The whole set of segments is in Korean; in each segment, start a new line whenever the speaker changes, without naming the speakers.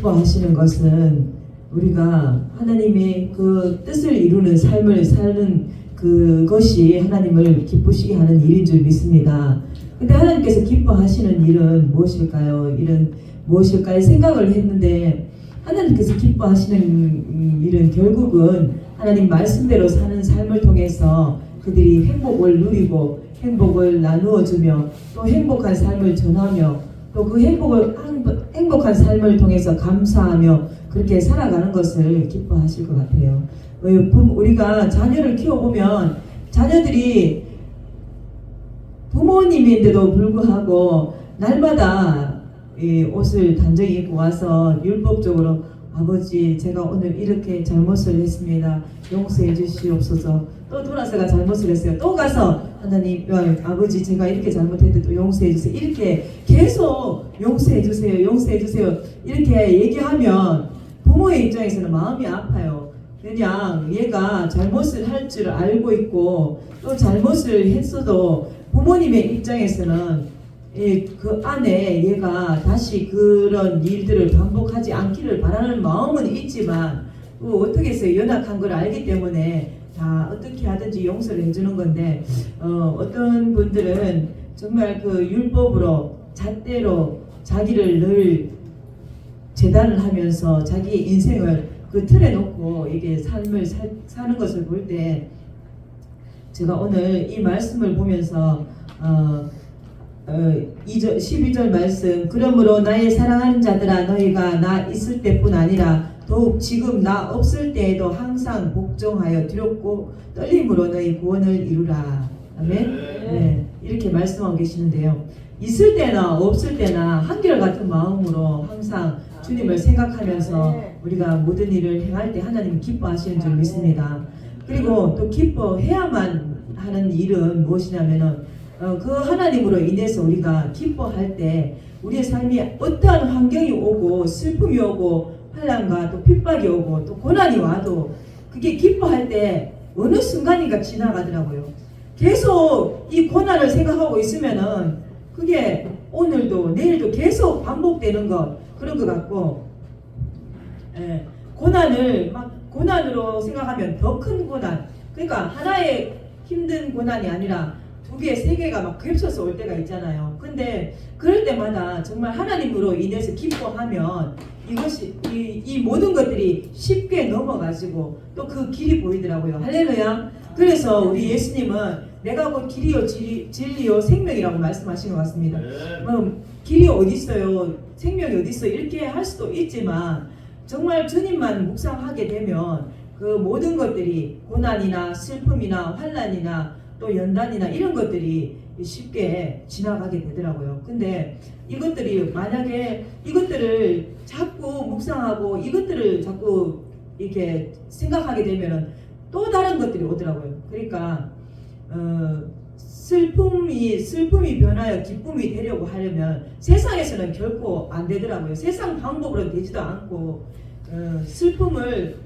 기뻐하시는 것은 우리가 하나님의 그 뜻을 이루는 삶을 사는 그것이 하나님을 기쁘시게 하는 일인 줄 믿습니다. 근데 하나님께서 기뻐하시는 일은 무엇일까요? 일은 무엇일까요? 생각을 했는데 하나님께서 기뻐하시는 일은 결국은 하나님 말씀대로 사는 삶을 통해서 그들이 행복을 누리고 행복을 나누어주며 또 행복한 삶을 전하며 또 그 행복한 삶을 통해서 감사하며 그렇게 살아가는 것을 기뻐하실 것 같아요. 우리가 자녀를 키워보면 자녀들이 부모님인데도 불구하고 날마다 옷을 단정히 입고 와서 율법적으로 아버지 제가 오늘 이렇게 잘못을 했습니다. 용서해 주시옵소서. 또 돌아서가 잘못을 했어요. 또 가서 하나님 아버지 제가 이렇게 잘못했는데 용서해 주세요. 이렇게 계속 용서해 주세요. 용서해 주세요. 이렇게 얘기하면 부모의 입장에서는 마음이 아파요. 그냥 얘가 잘못을 할 줄 알고 있고 또 잘못을 했어도 부모님의 입장에서는 그 안에 얘가 다시 그런 일들을 반복하지 않기를 바라는 마음은 있지만 어떻게 해서 연약한 걸 알기 때문에 다 어떻게 하든지 용서를 해주는 건데 어떤 분들은 정말 그 율법으로 잣대로 자기를 늘 재단을 하면서 자기의 인생을 그 틀에 놓고 이게 삶을 사는 것을 볼 때 제가 오늘 이 말씀을 보면서 12절 말씀 그러므로 나의 사랑하는 자들아 너희가 나 있을 때뿐 아니라 더욱 지금 나 없을 때에도 항상 복종하여 두렵고 떨림으로 너희 구원을 이루라. 아멘. 네, 이렇게 말씀하고 계시는데요. 있을 때나 없을 때나 한결같은 마음으로 항상 주님을 생각하면서 우리가 모든 일을 행할 때 하나님 기뻐하시는 줄 믿습니다. 그리고 또 기뻐해야만 하는 일은 무엇이냐면은 그 하나님으로 인해서 우리가 기뻐할 때 우리의 삶이 어떠한 환경이 오고 슬픔이 오고 환난과 또 핍박이 오고 또 고난이 와도 그게 기뻐할 때 어느 순간인가 지나가더라고요. 계속 이 고난을 생각하고 있으면은 그게 오늘도 내일도 계속 반복되는 것 그런 것 같고 고난을 막 고난으로 생각하면 더 큰 고난 그러니까 하나의 힘든 고난이 아니라 두 개, 세 개가 막 겹쳐서 올 때가 있잖아요. 근데 그럴 때마다 정말 하나님으로 인해서 기뻐하면 이것이 이 모든 것들이 쉽게 넘어가지고 또 그 길이 보이더라고요. 할렐루야. 그래서 우리 예수님은 내가 곧 길이요 진리요 생명이라고 말씀하신 것 같습니다. 길이 어디 있어요? 생명이 어디 있어요? 이렇게 할 수도 있지만 정말 주님만 묵상하게 되면 그 모든 것들이 고난이나 슬픔이나 환난이나 또 연단이나 이런 것들이 쉽게 지나가게 되더라고요. 근데 이것들이 만약에 이것들을 자꾸 묵상하고 이것들을 자꾸 이렇게 생각하게 되면은 또 다른 것들이 오더라고요. 그러니까 슬픔이 변하여 기쁨이 되려고 하려면 세상에서는 결코 안 되더라고요. 세상 방법으로 되지도 않고 슬픔을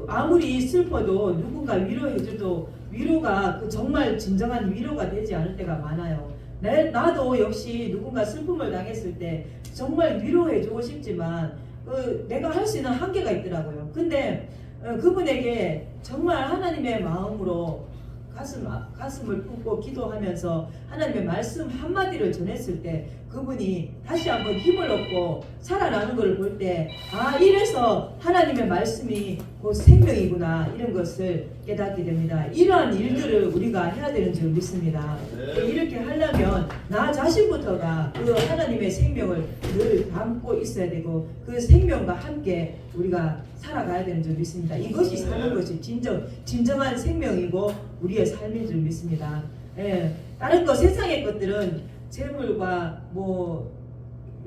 아무리 슬퍼도 누군가 위로해줘도 위로가 정말 진정한 위로가 되지 않을 때가 많아요. 나도 역시 누군가 슬픔을 당했을 때 정말 위로해주고 싶지만 내가 할 수 있는 한계가 있더라고요. 근데 그분에게 정말 하나님의 마음으로 가슴을 품고 기도하면서 하나님의 말씀 한마디를 전했을 때 그분이 다시 한번 힘을 얻고 살아나는 것을 볼 때 이래서 하나님의 말씀이 곧 생명이구나 이런 것을 깨닫게 됩니다. 이러한 일들을 우리가 해야 되는 줄 믿습니다. 이렇게 하려면 나 자신부터가 그 하나님의 생명을 늘 담고 있어야 되고 그 생명과 함께 우리가 살아가야 되는 줄 믿습니다. 이것이 사는 것이 진정한 생명이고 우리의 삶인 줄 믿습니다. 다른 거 세상의 것들은 재물과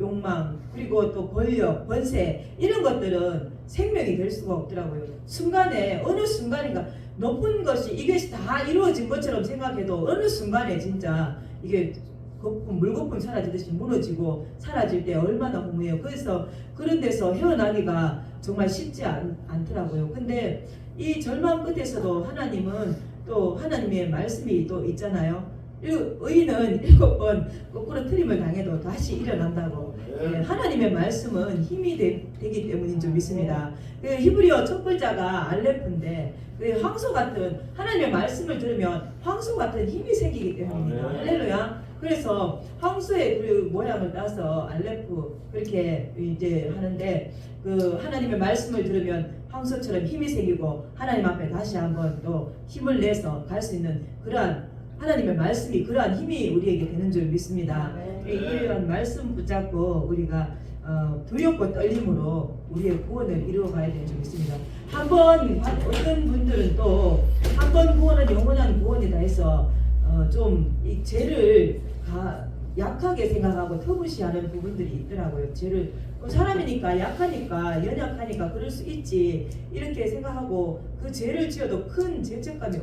욕망 그리고 또 권력, 권세 이런 것들은 생명이 될 수가 없더라고요. 순간에 어느 순간인가 높은 것이 이것이 다 이루어진 것처럼 생각해도 어느 순간에 진짜 이게 물거품 사라지듯이 무너지고 사라질 때 얼마나 허무해요. 그래서 그런 데서 헤어나기가 정말 쉽지 않더라고요. 근데 이 절망 끝에서도 하나님은 또 하나님의 말씀이 또 있잖아요. 의인은 7번 거꾸로 트림을 당해도 다시 일어난다고. 예, 하나님의 말씀은 힘이 되기 때문인 줄 믿습니다. 그 히브리어 첫 글자가 알레프인데 그 황소 같은 하나님의 말씀을 들으면 황소 같은 힘이 생기기 때문입니다. 할렐루야. 그래서 황소의 그 모양을 따서 알레프 그렇게 이제 하는데 그 하나님의 말씀을 들으면 황소처럼 힘이 생기고 하나님 앞에 다시 한번 또 힘을 내서 갈 수 있는 그러한 하나님의 말씀이 그러한 힘이 우리에게 되는 줄 믿습니다. 이러한 말씀 붙잡고 우리가 두렵고 떨림으로 우리의 구원을 이루어가야 되는 줄 믿습니다. 한번 어떤 분들은 또 한 번 구원은 영원한 구원이다 해서 좀 이 죄를 약하게 생각하고 터부시하는 부분들이 있더라고요. 죄를 사람이니까 약하니까 연약하니까 그럴 수 있지 이렇게 생각하고 그 죄를 지어도 큰 죄책감이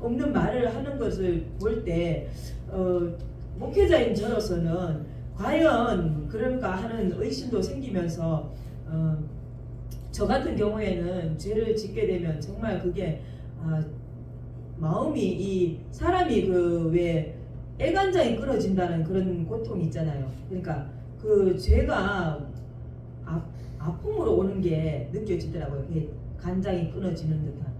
없는 말을 하는 것을 볼 때 목회자인 저로서는 과연 그럴까 하는 의심도 생기면서 저 같은 경우에는 죄를 짓게 되면 정말 그게 마음이 이 사람이 그 왜 애간장이 끊어진다는 그런 고통이 있잖아요. 그러니까 그 죄가 아픔으로 오는 게 느껴지더라고요. 간장이 끊어지는 듯한.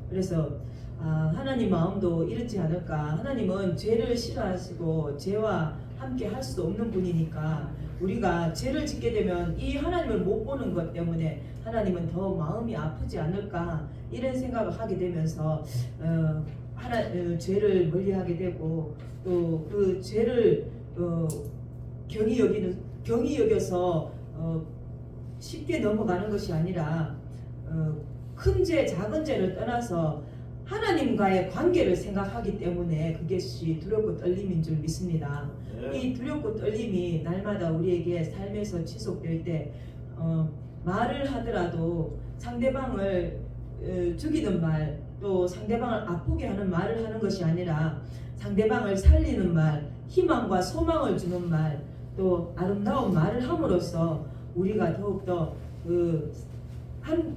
그래서 하나님 마음도 이렇지 않을까. 하나님은 죄를 싫어하시고 죄와 함께 할 수 없는 분이니까 우리가 죄를 짓게 되면 이 하나님을 못 보는 것 때문에 하나님은 더 마음이 아프지 않을까 이런 생각을 하게 되면서 죄를 멀리하게 되고 또 그 죄를 경히 여겨서 쉽게 넘어가는 것이 아니라 큰 죄, 작은 죄를 떠나서 하나님과의 관계를 생각하기 때문에 그것이 두렵고 떨림인 줄 믿습니다. 이 두렵고 떨림이 날마다 우리에게 삶에서 지속될 때 말을 하더라도 상대방을 죽이는 말, 또 상대방을 아프게 하는 말을 하는 것이 아니라 상대방을 살리는 말, 희망과 소망을 주는 말, 또 아름다운 말을 함으로써 우리가 더욱더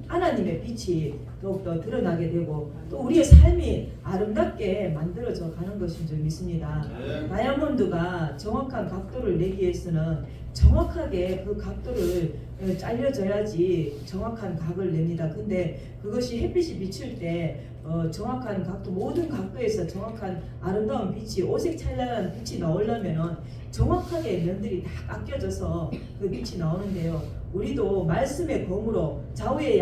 하나님의 빛이 더욱더 드러나게 되고 또 우리의 삶이 아름답게 만들어져 가는 것인 줄 믿습니다. 다이아몬드가 정확한 각도를 내기 위해서는 정확하게 그 각도를 잘려져야지 정확한 각을 냅니다. 근데 그것이 햇빛이 비칠 때 정확한 각도, 모든 각도에서 정확한 아름다운 빛이 오색찬란한 빛이 나오려면 정확하게 면들이 다 깎여져서 그 빛이 나오는데요. 우리도 말씀의 검으로 좌우의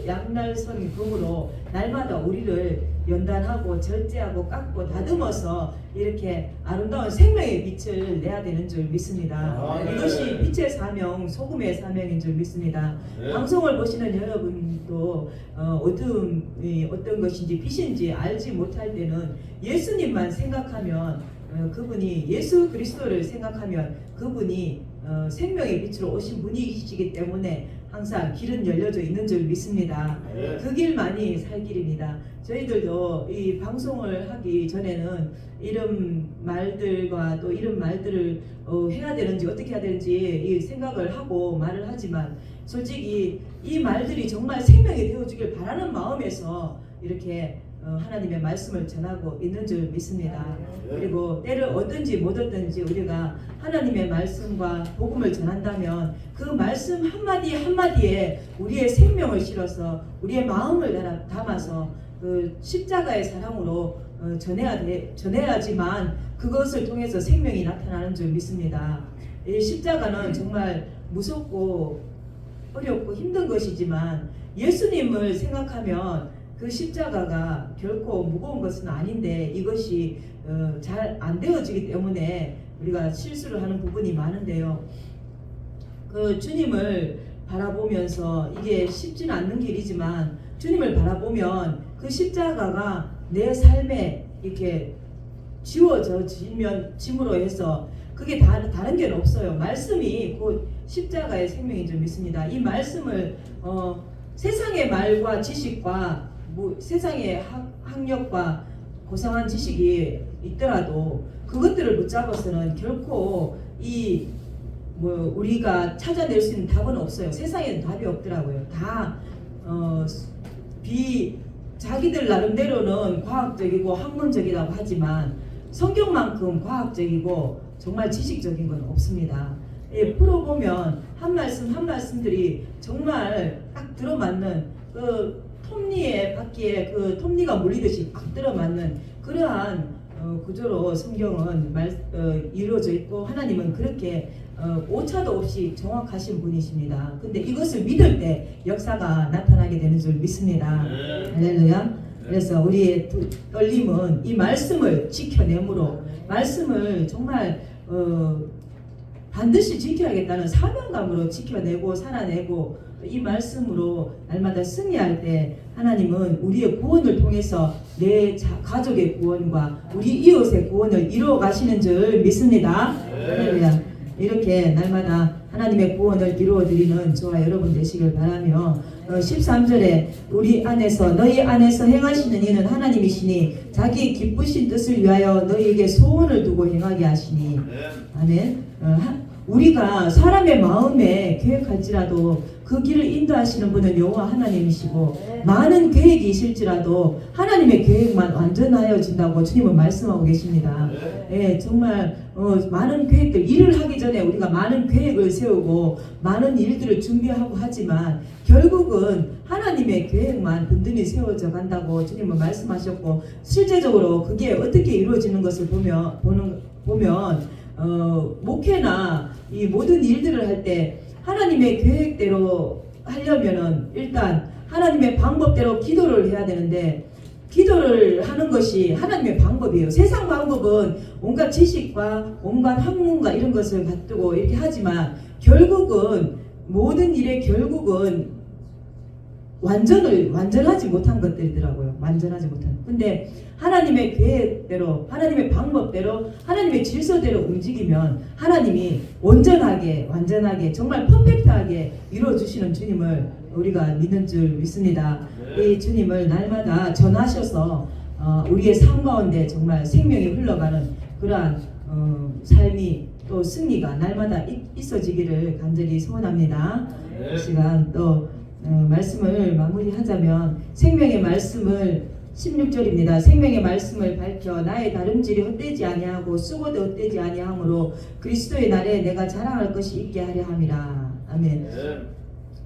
양날선 검으로 날마다 우리를 연단하고 절제하고 깎고 다듬어서 이렇게 아름다운 생명의 빛을 내야 되는 줄 믿습니다. 이것이 빛의 사명, 소금의 사명인 줄 믿습니다. 방송을 보시는 여러분도 어둠이 어떤 것인지 빛인지 알지 못할 때는 예수님만 생각하면 그분이 예수 그리스도를 생각하면 그분이 생명의 빛으로 오신 분이시기 때문에 항상 길은 열려져 있는 줄 믿습니다. 그 길만이 살 길입니다. 저희들도 이 방송을 하기 전에는 이런 말들과 또 이런 말들을 해야 되는지 어떻게 해야 되는지 이 생각을 하고 말을 하지만 솔직히 이 말들이 정말 생명이 되어주길 바라는 마음에서 이렇게 하나님의 말씀을 전하고 있는 줄 믿습니다. 그리고 때를 얻든지 못 얻든지 우리가 하나님의 말씀과 복음을 전한다면 그 말씀 한마디 한마디에 우리의 생명을 실어서 우리의 마음을 담아서 그 십자가의 사랑으로 전해야지만 그것을 통해서 생명이 나타나는 줄 믿습니다. 이 십자가는 정말 무섭고 어렵고 힘든 것이지만 예수님을 생각하면 그 십자가가 결코 무거운 것은 아닌데 이것이 잘 안 되어지기 때문에 우리가 실수를 하는 부분이 많은데요. 그 주님을 바라보면서 이게 쉽지는 않는 길이지만 주님을 바라보면 그 십자가가 내 삶에 이렇게 짐으로 해서 그게 다른 게 없어요. 말씀이 곧 십자가의 생명인 줄 믿습니다. 이 말씀을 세상의 말과 지식과 세상의 학력과 고상한 지식이 있더라도 그것들을 붙잡아서는 결코 우리가 찾아낼 수 있는 답은 없어요. 세상에는 답이 없더라고요. 다 자기들 나름대로는 과학적이고 학문적이라고 하지만 성경만큼 과학적이고 정말 지식적인 건 없습니다. 예, 풀어보면 한 말씀 한 말씀들이 정말 딱 들어맞는 그 톱니에 바퀴에 그 톱니가 물리듯이 딱 들어맞는 그러한 구조로 성경은 이루어져 있고 하나님은 그렇게 오차도 없이 정확하신 분이십니다. 근데 이것을 믿을 때 역사가 나타나게 되는 줄 믿습니다. 할렐루야. 그래서 우리의 떨림은 이 말씀을 지켜내므로 말씀을 정말 반드시 지켜야겠다는 사명감으로 지켜내고 살아내고 이 말씀으로 날마다 승리할 때 하나님은 우리의 구원을 통해서 내 가족의 구원과 우리 이웃의 구원을 이루어 가시는 줄 믿습니다. 할렐루야. 이렇게 날마다 하나님의 구원을 이루어 드리는 저와 여러분 되시길 바라며 13절에 우리 안에서 너희 안에서 행하시는 이는 하나님이시니 자기 기쁘신 뜻을 위하여 너희에게 소원을 두고 행하게 하시니 아멘. 우리가 사람의 마음에 계획할지라도 그 길을 인도하시는 분은 여호와 하나님이시고 많은 계획이 있을지라도 하나님의 계획만 완전하여진다고 주님은 말씀하고 계십니다. 예, 정말 많은 계획들 일을 하기 전에 우리가 많은 계획을 세우고 많은 일들을 준비하고 하지만 결국은 하나님의 계획만 든든히 세워져 간다고 주님은 말씀하셨고 실제적으로 그게 어떻게 이루어지는 것을 보면 목회나 이 모든 일들을 할 때 하나님의 계획대로 하려면은 일단 하나님의 방법대로 기도를 해야 되는데 기도를 하는 것이 하나님의 방법이에요. 세상 방법은 온갖 지식과 온갖 학문과 이런 것을 갖두고 이렇게 하지만 결국은 모든 일의 결국은 완전하지 못한 것들이더라고요. 완전하지 못한. 근데 하나님의 계획대로, 하나님의 방법대로, 하나님의 질서대로 움직이면 하나님이 온전하게, 완전하게, 정말 퍼펙트하게 이루어주시는 주님을 우리가 믿는 줄 믿습니다. 이 주님을 날마다 전하셔서 우리의 삶 가운데 정말 생명이 흘러가는 그러한 삶이 또 승리가 날마다 있어지기를 간절히 소원합니다. 이 시간 또 말씀을 마무리하자면 생명의 말씀을 16절입니다. 생명의 말씀을 밝혀 나의 다름질이 헛되지 아니하고 수고도 헛되지 아니하므로 그리스도의 날에 내가 자랑할 것이 있게 하려 함이라. 아멘.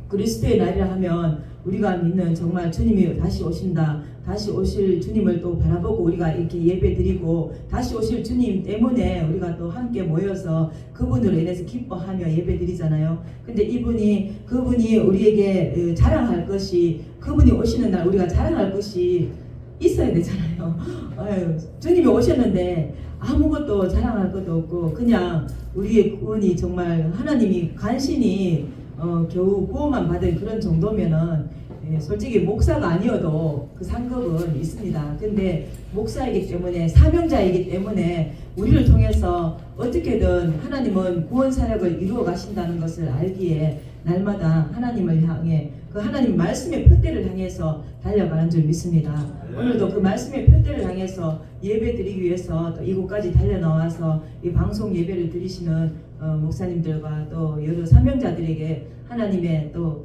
그리스도의 날이라 하면 우리가 믿는 정말 주님이 다시 오신다. 다시 오실 주님을 또 바라보고 우리가 이렇게 예배 드리고 다시 오실 주님 때문에 우리가 또 함께 모여서 그분으로 인해서 기뻐하며 예배 드리잖아요. 근데 그분이 우리에게 자랑할 것이 그분이 오시는 날 우리가 자랑할 것이 있어야 되잖아요. 주님이 오셨는데 아무것도 자랑할 것도 없고 그냥 우리의 구원이 정말 하나님이 간신히 겨우 구원만 받은 그런 정도면은 솔직히 목사가 아니어도 그 상급은 있습니다. 근데 목사이기 때문에 사명자이기 때문에 우리를 통해서 어떻게든 하나님은 구원 사역을 이루어 가신다는 것을 알기에 날마다 하나님을 향해 그 하나님 말씀의 표대를 향해서 달려가는 줄 믿습니다. 오늘도 그 말씀의 표대를 향해서 예배 드리기 위해서 또 이곳까지 달려나와서 이 방송 예배를 드리시는 목사님들과 또 여러 사명자들에게 하나님의 또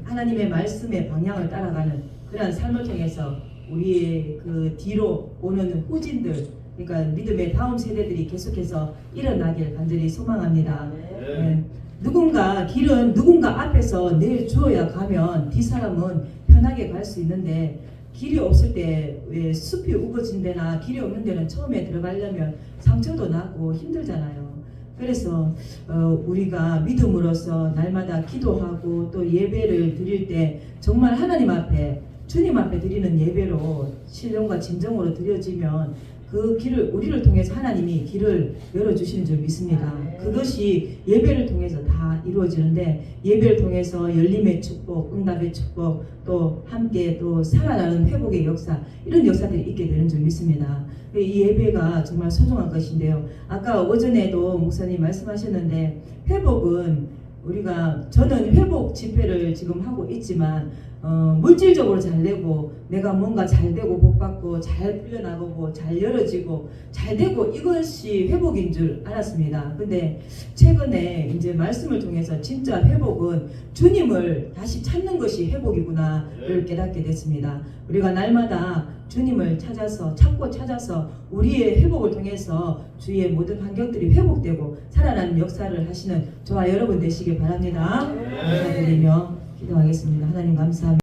하나님의 말씀의 방향을 따라가는 그러한 삶을 통해서 우리의 그 뒤로 오는 후진들 그러니까 믿음의 다음 세대들이 계속해서 일어나길 간절히 소망합니다. 길은 누군가 앞에서 내주어야 가면 뒷사람은 편하게 갈 수 있는데 길이 없을 때 왜 숲이 우거진 데나 길이 없는 데는 처음에 들어가려면 상처도 나고 힘들잖아요. 그래서 우리가 믿음으로써 날마다 기도하고 또 예배를 드릴 때 정말 하나님 앞에 주님 앞에 드리는 예배로 신령과 진정으로 드려지면 그 길을 우리를 통해서 하나님이 길을 열어주시는 줄 믿습니다. 그것이 예배를 통해서 다 이루어지는데 예배를 통해서 열림의 축복, 응답의 축복, 또 함께 또 살아나는 회복의 역사 이런 역사들이 있게 되는 줄 믿습니다. 이 예배가 정말 소중한 것인데요. 아까 오전에도 목사님 말씀하셨는데 회복은 저는 회복 집회를 지금 하고 있지만 물질적으로 잘 되고 내가 뭔가 잘 되고 복받고 잘 풀려나가고 잘 열어지고 잘 되고 이것이 회복인 줄 알았습니다. 근데 최근에 이제 말씀을 통해서 진짜 회복은 주님을 다시 찾는 것이 회복이구나를 깨닫게 됐습니다. 우리가 날마다 주님을 찾고 찾아서 우리의 회복을 통해서 주위의 모든 환경들이 회복되고 살아나는 역사를 하시는 저와 여러분 되시길 바랍니다. 감사드리며 기도하겠습니다. 하나님 감사합니다.